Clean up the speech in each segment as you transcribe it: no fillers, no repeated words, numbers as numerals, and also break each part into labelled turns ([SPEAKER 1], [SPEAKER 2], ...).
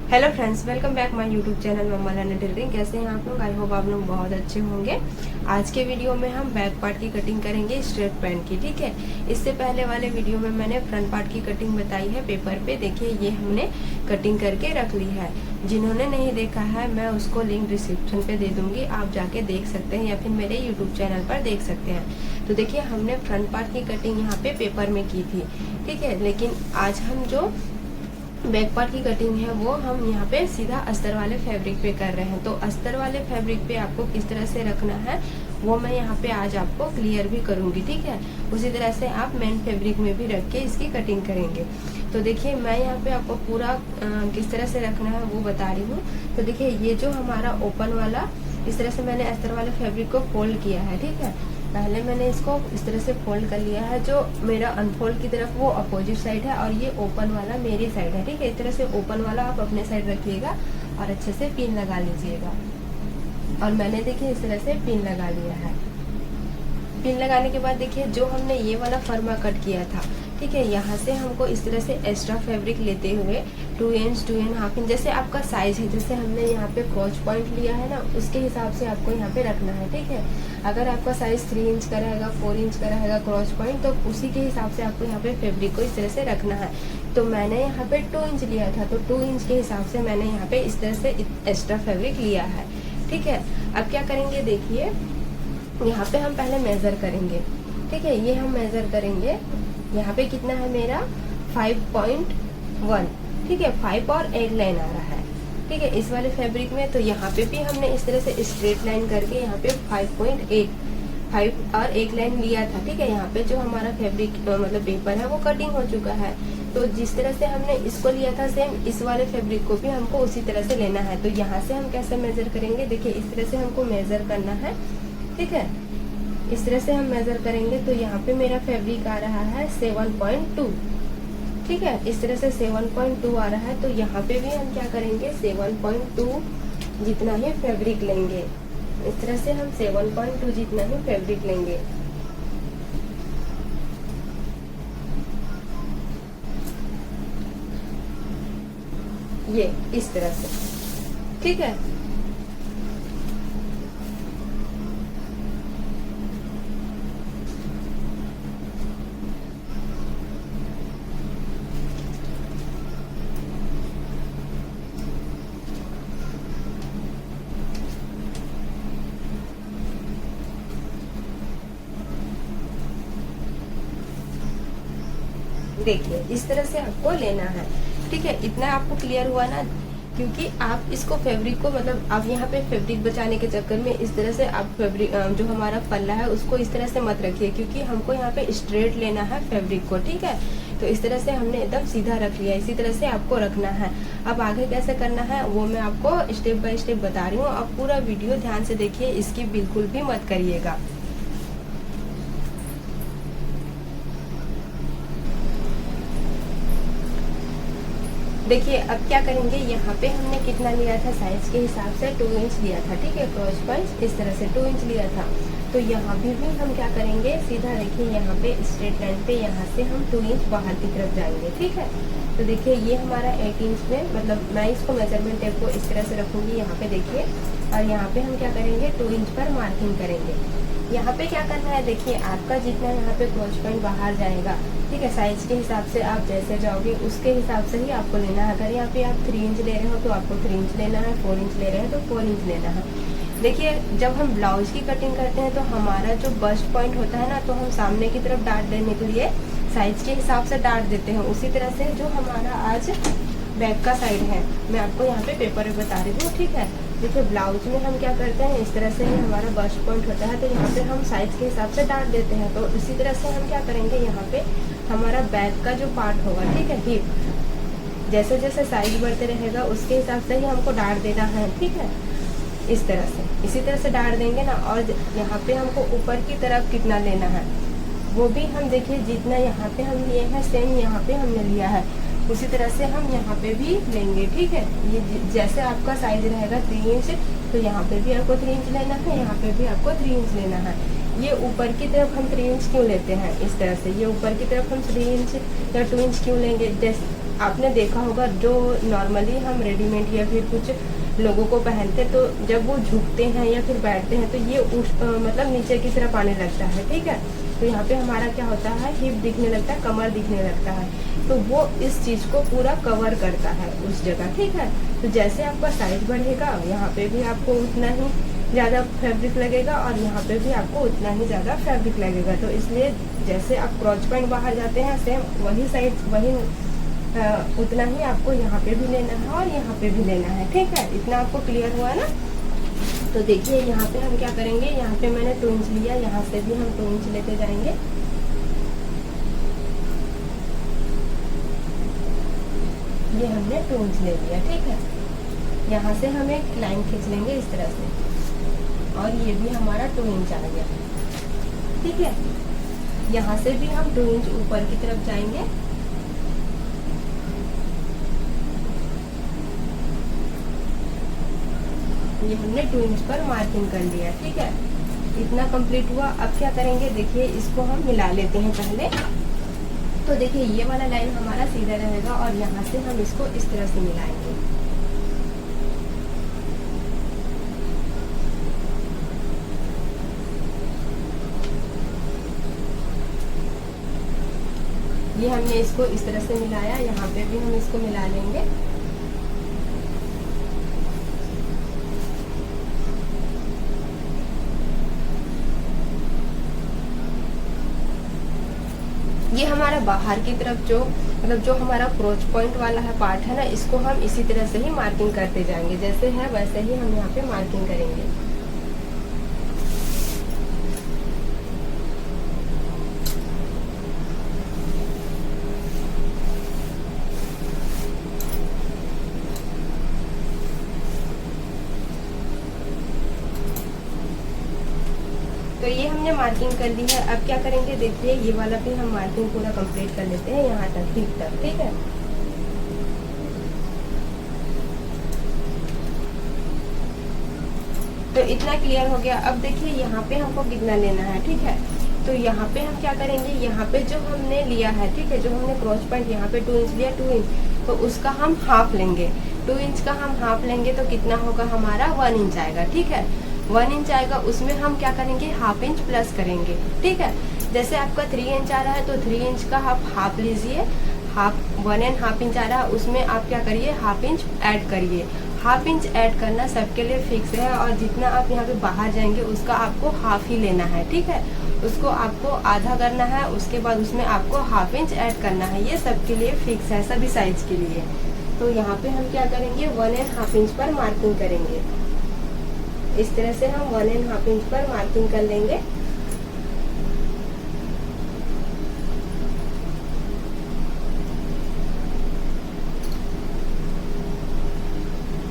[SPEAKER 1] Hello friends, welcome back my YouTube channel mamma learner tailoring. कैसे हैं आप लोग? आई होप आप लोग बहुत अच्छे होंगे। आज के वीडियो में हम बैक पार्ट की कटिंग करेंगे स्ट्रेट पैंट की। ठीक है, इससे पहले वाले वीडियो में मैंने फ्रंट पार्ट की कटिंग बताई है पेपर पे। देखिए, ये हमने कटिंग करके रख ली है। जिन्होंने नहीं देखा है मैं उसको लिंक डिस्क्रिप्शन पे दे दूंगी, आप जाके देख सकते हैं या फिर मेरे यूट्यूब चैनल पर देख सकते हैं। तो देखिए, हमने फ्रंट पार्ट की कटिंग यहाँ पे पेपर में की थी। ठीक है, लेकिन आज हम जो बैक पार्ट की कटिंग है वो हम यहाँ पे सीधा अस्तर वाले फैब्रिक पे कर रहे हैं। तो अस्तर वाले फैब्रिक पे आपको किस तरह से रखना है वो मैं यहाँ पे आज आपको क्लियर भी करूंगी। ठीक है, उसी तरह से आप मेन फैब्रिक में भी रख के इसकी कटिंग करेंगे। तो देखिए, मैं यहाँ पे आपको पूरा किस तरह से रखना है वो बता रही हूँ। तो देखिए, ये जो हमारा ओपन वाला, इस तरह से मैंने अस्तर वाले फैब्रिक को फोल्ड किया है। ठीक है, पहले मैंने इसको इस तरह से फोल्ड कर लिया है। जो मेरा अनफोल्ड की तरफ वो अपोजिट साइड है और ये ओपन वाला मेरी साइड है। ठीक है, इस तरह से ओपन वाला आप अपने साइड रखिएगा और अच्छे से पिन लगा लीजिएगा। और मैंने देखिए इस तरह से पिन लगा लिया है। पिन लगाने के बाद देखिए, जो हमने ये वाला फर्मा कट किया था, ठीक है, यहाँ से हमको इस तरह से एक्स्ट्रा फैब्रिक लेते हुए 2 इंच 2.5 इंच, जैसे आपका साइज है, जैसे हमने यहाँ पे क्रॉच पॉइंट लिया है ना, उसके हिसाब से आपको यहाँ पे रखना है। ठीक है, अगर आपका साइज 3 इंच का रहेगा, 4 इंच का रहेगा क्रॉच पॉइंट, तो उसी के हिसाब से आपको यहाँ पे फैब्रिक को इस तरह से रखना है। तो मैंने यहाँ पे 2 इंच लिया था, तो 2 इंच के हिसाब से मैंने यहाँ पे इस तरह से एक्स्ट्रा फैब्रिक लिया है। ठीक है, अब क्या करेंगे, देखिए यहाँ पे हम पहले मेजर करेंगे। ठीक है, ये हम मेजर करेंगे। यहाँ पे कितना है मेरा 5.1। ठीक है, 5 और 1 लाइन आ रहा है। ठीक है, इस वाले फैब्रिक में। तो यहाँ पे भी हमने इस तरह से स्ट्रेट लाइन करके यहाँ पे 5.8, 5 और 1 लाइन लिया था। ठीक है, यहाँ पे जो हमारा फैब्रिक मतलब पेपर है वो कटिंग हो चुका है। तो जिस तरह से हमने इसको लिया था, सेम इस वाले फैब्रिक को भी हमको उसी तरह से लेना है। तो यहाँ से हम कैसे मेजर करेंगे, देखिए इस तरह से हमको मेजर करना है। ठीक है, इस तरह से हम मेजर करेंगे। तो यहाँ पे मेरा फैब्रिक आ रहा है 7.2। ठीक है, इस तरह से 7.2 आ रहा है। तो यहाँ पे भी हम क्या करेंगे, 7.2 जितना ही फैब्रिक लेंगे। इस तरह से हम 7.2 जितना ही फैब्रिक लेंगे। ये इस तरह से। ठीक है, देखिए इस तरह से आपको लेना है। ठीक है, इतना आपको क्लियर हुआ ना, क्योंकि आप इसको फैब्रिक को मतलब आप यहाँ पे फैब्रिक बचाने के चक्कर में इस तरह से आप फैब्रिक जो हमारा पल्ला है उसको इस तरह से मत रखिए, क्योंकि हमको यहाँ पे स्ट्रेट लेना है फैब्रिक को। ठीक है, तो इस तरह से हमने एकदम सीधा रख लिया, इसी तरह से आपको रखना है। अब आगे कैसे करना है वो मैं आपको स्टेप बाय स्टेप बता रही हूँ। आप पूरा वीडियो ध्यान से देखिए, इसकी बिल्कुल भी मत करिएगा। देखिए, अब क्या करेंगे, यहाँ पे हमने कितना लिया था साइज के हिसाब से 2 इंच लिया था। ठीक है, क्रॉस पॉइंट इस तरह से 2 इंच लिया था। तो यहाँ भी हम क्या करेंगे, सीधा देखिए यहाँ पे स्ट्रेट लाइन पे यहाँ से हम 2 इंच बाहर की तरफ जाएंगे। ठीक है, तो देखिए ये हमारा 8 इंच में, मतलब मैं इसको मेजरमेंट टेप को इस तरह से रखूंगी यहाँ पे देखिए। और यहाँ पे हम क्या करेंगे, 2 इंच पर मार्किंग करेंगे। यहाँ पे क्या करना है, देखिए आपका जितना यहाँ पे क्रॉच पॉइंट बाहर जाएगा, ठीक है, साइज के हिसाब से आप जैसे जाओगे उसके हिसाब से ही आपको लेना है। अगर यहाँ पे आप 3 इंच ले रहे हो तो आपको 3 इंच लेना है, 4 इंच ले रहे हैं तो 4 इंच लेना है। देखिए, जब हम ब्लाउज की कटिंग करते हैं तो हमारा जो बस्ट पॉइंट होता है ना, तो हम सामने की तरफ डाट देने के लिए साइज के हिसाब से डाट देते हैं। उसी तरह से जो हमारा आज बैक का साइड है, मैं आपको यहाँ पे पेपर में बता रही हूँ। ठीक है, देखिए ब्लाउज में हम क्या करते हैं, इस तरह से ही हमारा बस्ट पॉइंट होता है, तो यहाँ पे हम साइज के हिसाब से डाट देते हैं। तो इसी तरह से हम क्या करेंगे, यहाँ पे हमारा बैक का जो पार्ट होगा, ठीक है, हिप, जैसे जैसे साइज बढ़ते रहेगा उसके हिसाब से ही हमको डाट देना है। ठीक है, इस तरह से, इसी तरह से डाट देंगे ना। और यहाँ पे हमको ऊपर की तरफ कितना लेना है वो भी हम देखिए, जितना यहाँ पे हम लिए हैं सेम यहाँ पे हमने लिया है, उसी तरह से हम यहाँ पे भी लेंगे। ठीक है, ये जैसे आपका साइज रहेगा 3 इंच, तो यहाँ पे भी आपको 3 इंच लेना है, यहाँ पे भी आपको 3 इंच लेना है। ये ऊपर की तरफ हम 3 इंच क्यों लेते हैं, इस तरह से ये ऊपर की तरफ हम 3 इंच या 2 इंच क्यों लेंगे, जैसे आपने देखा होगा जो नॉर्मली हम रेडीमेड या फिर कुछ लोगों को पहनते, तो जब वो झुकते हैं या फिर बैठते हैं तो ये मतलब नीचे की तरफ आने लगता है, ठीक है। तो यहाँ पे हमारा क्या होता है, हिप दिखने लगता है, कमर दिखने लगता है, तो वो इस चीज़ को पूरा कवर करता है उस जगह, ठीक है। तो जैसे आपका साइज बढ़ेगा, यहाँ पे भी आपको उतना ही ज़्यादा फैब्रिक लगेगा और यहाँ पे भी आपको उतना ही ज़्यादा फैब्रिक लगेगा। तो इसलिए जैसे आप क्रॉच पैंट बाहर जाते हैं, सेम वही साइज वही उतना ही आपको यहाँ पे भी लेना है और यहाँ पे भी लेना है, ठीक है। इतना आपको क्लियर हुआ ना। तो देखिए यहाँ पे हम क्या करेंगे, यहाँ पे मैंने 2 इंच लिया, यहाँ से भी हम 2 इंच लेते जाएंगे। ये हमने 2 इंच ले लिया, ठीक है। यहाँ से हम एक लाइन खींच लेंगे इस तरह से और ये भी हमारा 2 इंच आ गया, ठीक है। यहाँ से भी हम 2 इंच ऊपर की तरफ जाएंगे। ये हमने 2 इंच पर मार्किंग कर लिया, ठीक है। इतना कंप्लीट हुआ। अब क्या करेंगे, देखिए इसको हम मिला लेते हैं पहले। तो देखिए ये वाला लाइन हमारा सीधा रहेगा और यहाँ से हम इसको इस तरह से मिलाएंगे। ये हमने इसको इस तरह से मिलाया, यहाँ पे भी हम इसको मिला लेंगे। ये हमारा बाहर की तरफ जो जो हमारा क्रोच पॉइंट वाला है पार्ट है ना, इसको हम इसी तरह से ही मार्किंग करते जाएंगे, जैसे है वैसे ही हम यहाँ पे मार्किंग करेंगे। तो ये हमने मार्किंग कर ली है। अब क्या करेंगे, देखिए ये वाला भी हम मार्किंग पूरा कंप्लीट कर लेते हैं यहाँ तक, ठीक तक, ठीक है। तो इतना क्लियर हो गया। अब देखिए यहाँ पे हमको कितना लेना है, ठीक है। तो यहाँ पे हम क्या करेंगे, यहाँ पे जो हमने लिया है, ठीक है, जो हमने क्रॉच पॉइंट यहाँ पे 2 इंच लिया, 2 इंच, तो उसका हम हाफ लेंगे। 2 इंच का हम हाफ लेंगे तो कितना होगा हमारा, 1 इंच आएगा, ठीक है। 1 इंच आएगा, उसमें हम क्या करेंगे, हाफ इंच प्लस करेंगे, ठीक है। जैसे आपका 3 इंच आ रहा है तो 3 इंच का आप हाफ लीजिए, हाफ 1.5 इंच आ रहा है, उसमें आप क्या करिए, हाफ इंच ऐड करिए। हाफ इंच ऐड करना सबके लिए फिक्स है और जितना आप यहाँ पे बाहर जाएंगे उसका आपको हाफ ही लेना है, ठीक है। उसको आपको आधा करना है, उसके बाद उसमें आपको हाफ इंच ऐड करना है। ये सबके लिए फिक्स है, सभी साइज के लिए। तो यहाँ पे हम क्या करेंगे, 1.5 इंच पर मार्किंग करेंगे। इस तरह से हम 1.5 इंच पर मार्किंग कर लेंगे।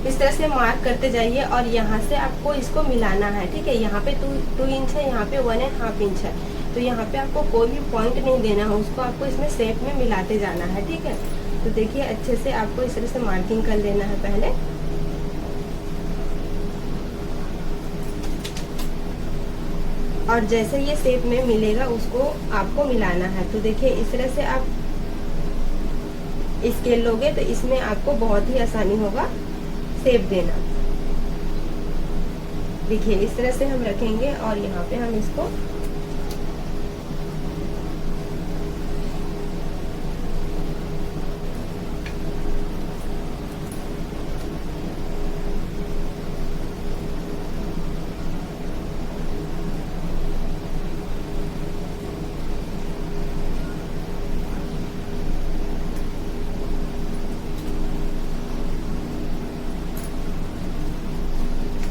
[SPEAKER 1] इस तरह से मार्क करते जाइए और यहाँ से आपको इसको मिलाना है, ठीक है। यहाँ पे 2 इंच है, यहाँ पे 1.5 इंच है, तो यहाँ पे आपको कोई भी पॉइंट नहीं देना है, उसको आपको इसमें शेप में मिलाते जाना है, ठीक है। तो देखिए अच्छे से आपको इस तरह से मार्किंग कर लेना है पहले। और जैसे ये शेप में मिलेगा उसको आपको मिलाना है। तो देखिए इस तरह से आप स्केल लोगे तो इसमें आपको बहुत ही आसानी होगा शेप देना। देखिए इस तरह से हम रखेंगे और यहाँ पे हम इसको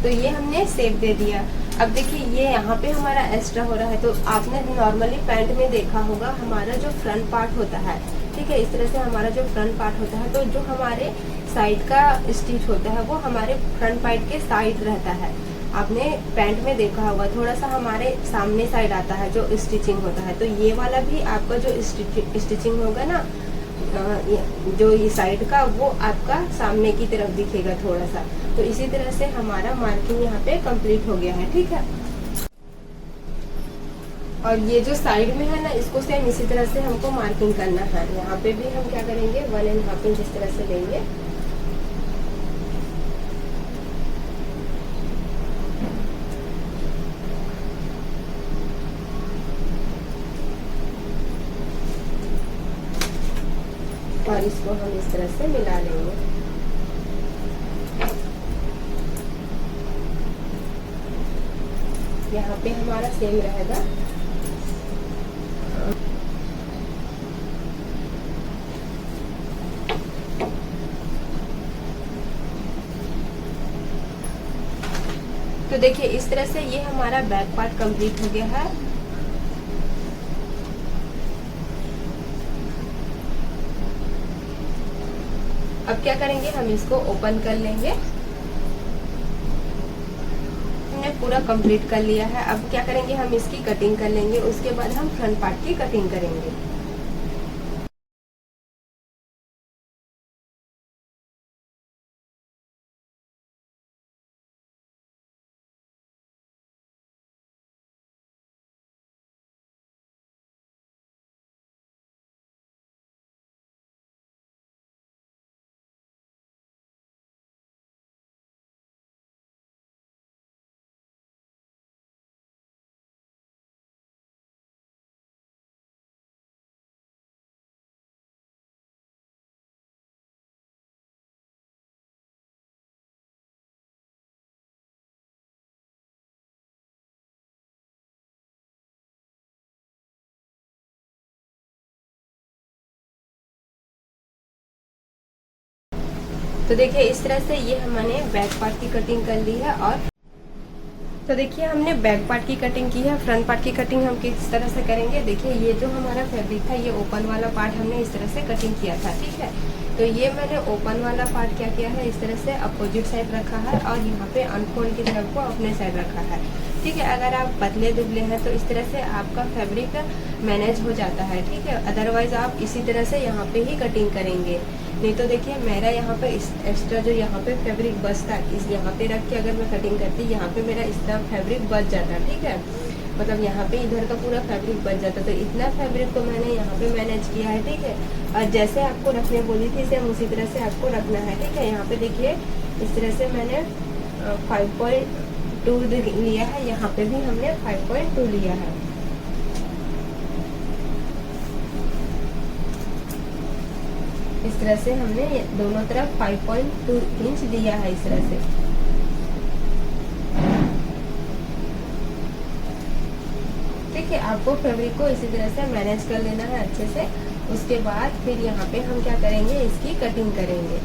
[SPEAKER 1] तो ये हमने शेप दे दिया। अब देखिए ये यहाँ पे हमारा एक्स्ट्रा हो रहा है, तो आपने नॉर्मली पैंट में देखा होगा हमारा जो फ्रंट पार्ट होता है, ठीक है, इस तरह से हमारा जो फ्रंट पार्ट होता है, तो जो हमारे साइड का स्टिच होता है वो हमारे फ्रंट पार्ट के साइड रहता है। आपने पैंट में देखा होगा थोड़ा सा हमारे सामने साइड आता है जो स्टिचिंग होता है, तो ये वाला भी आपका जो स्टिचिंग होगा ना, जो ये साइड का, वो आपका सामने की तरफ दिखेगा थोड़ा सा। तो इसी तरह से हमारा मार्किंग यहाँ पे कंप्लीट हो गया है, ठीक है। और ये जो साइड में है ना, इसको सेम इसी तरह से हमको मार्किंग करना है। यहाँ पे भी हम क्या करेंगे, 1.5 इंच इस तरह से लेंगे। और इसको हम इस तरह से मिला लेंगे। यहाँ पे हमारा सेम रहेगा। तो देखिए इस तरह से ये हमारा बैक पार्ट कंप्लीट हो गया है। अब क्या करेंगे, हम इसको ओपन कर लेंगे। हमने पूरा कंप्लीट कर लिया है। अब क्या करेंगे, हम इसकी कटिंग कर लेंगे। उसके बाद हम फ्रंट पार्ट की कटिंग करेंगे। तो देखिए इस तरह से ये हमने बैक पार्ट की कटिंग कर ली है। और तो देखिए हमने बैक पार्ट की कटिंग की है। फ्रंट पार्ट की कटिंग हम किस तरह से करेंगे, देखिए ये जो हमारा फैब्रिक था, ये ओपन वाला पार्ट हमने इस तरह से कटिंग किया था, ठीक है। तो ये मैंने ओपन वाला पार्ट क्या किया है, इस तरह से अपोजिट साइड रखा है और यहाँ पे अनफोल्ड की तरफ को अपने साइड रखा है, ठीक है। अगर आप पतले दुबले हैं तो इस तरह से आपका फैब्रिक मैनेज हो जाता है, ठीक है। अदरवाइज आप इसी तरह से यहाँ पे ही कटिंग करेंगे। नहीं तो देखिए मेरा यहाँ पे एक्स्ट्रा जो यहाँ पे फैब्रिक बचता, इस यहाँ पे रख के अगर मैं कटिंग करती, यहाँ पे मेरा इतना फैब्रिक बच जाता, ठीक है। मतलब यहाँ पे इधर का पूरा फैब्रिक बच जाता। तो इतना फैब्रिक को मैंने यहाँ पे मैनेज किया है, ठीक है। और जैसे आपको रखने बोली थी सेम उसी तरह से आपको रखना है, ठीक है। यहाँ पे देखिए इस तरह से मैंने 5.2 लिया है। यहाँ पे भी हमने 5.2 लिया है। इस तरह से हमने दोनों तरफ 5.2 इंच दिया है, इस तरह से। ठीक है, आपको फैब्रिक को इसी तरह से मैनेज कर लेना है अच्छे से। उसके बाद फिर यहाँ पे हम क्या करेंगे, इसकी कटिंग करेंगे।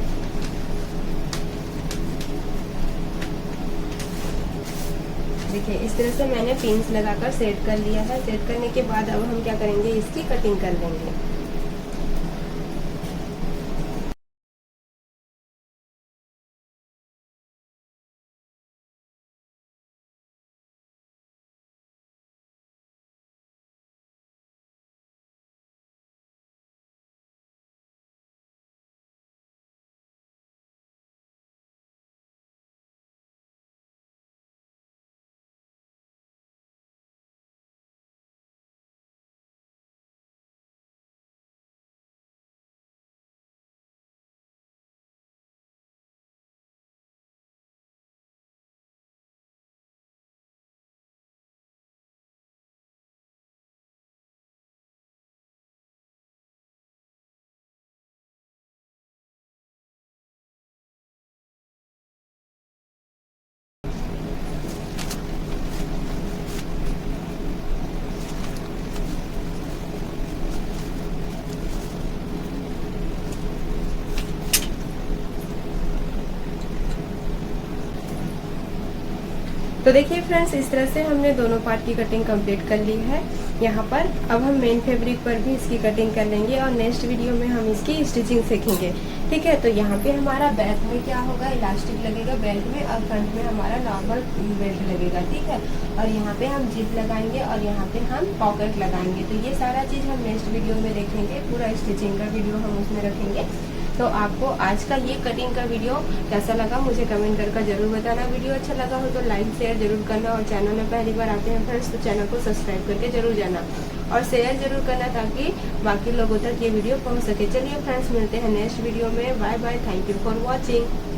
[SPEAKER 1] देखिए इस तरह से मैंने पिन्स लगाकर सेट कर लिया है। सेट करने के बाद अब हम क्या करेंगे, इसकी कटिंग कर लेंगे। तो देखिए फ्रेंड्स, इस तरह से हमने दोनों पार्ट की कटिंग कंप्लीट कर ली है यहाँ पर। अब हम मेन फैब्रिक पर भी इसकी कटिंग कर लेंगे और नेक्स्ट वीडियो में हम इसकी स्टिचिंग सीखेंगे, ठीक है। तो यहाँ पे हमारा बैक में क्या होगा, इलास्टिक लगेगा बेल्ट में, और फ्रंट में हमारा नॉर्मल बेल्ट लगेगा, ठीक है। और यहाँ पे हम जिप लगाएंगे और यहाँ पे हम पॉकेट लगाएंगे। तो ये सारा चीज़ हम नेक्स्ट वीडियो में देखेंगे, पूरा स्टिचिंग का वीडियो हम उसमें रखेंगे। तो आपको आज का ये कटिंग का वीडियो कैसा लगा मुझे कमेंट करके जरूर बताना। वीडियो अच्छा लगा हो तो लाइक शेयर जरूर करना, और चैनल में पहली बार आते हैं फ्रेंड्स तो चैनल को सब्सक्राइब करके जरूर जाना और शेयर जरूर करना ताकि बाकी लोगों तक ये वीडियो पहुंच सके। चलिए फ्रेंड्स, मिलते हैं नेक्स्ट वीडियो में। Bye bye, thank you for watching.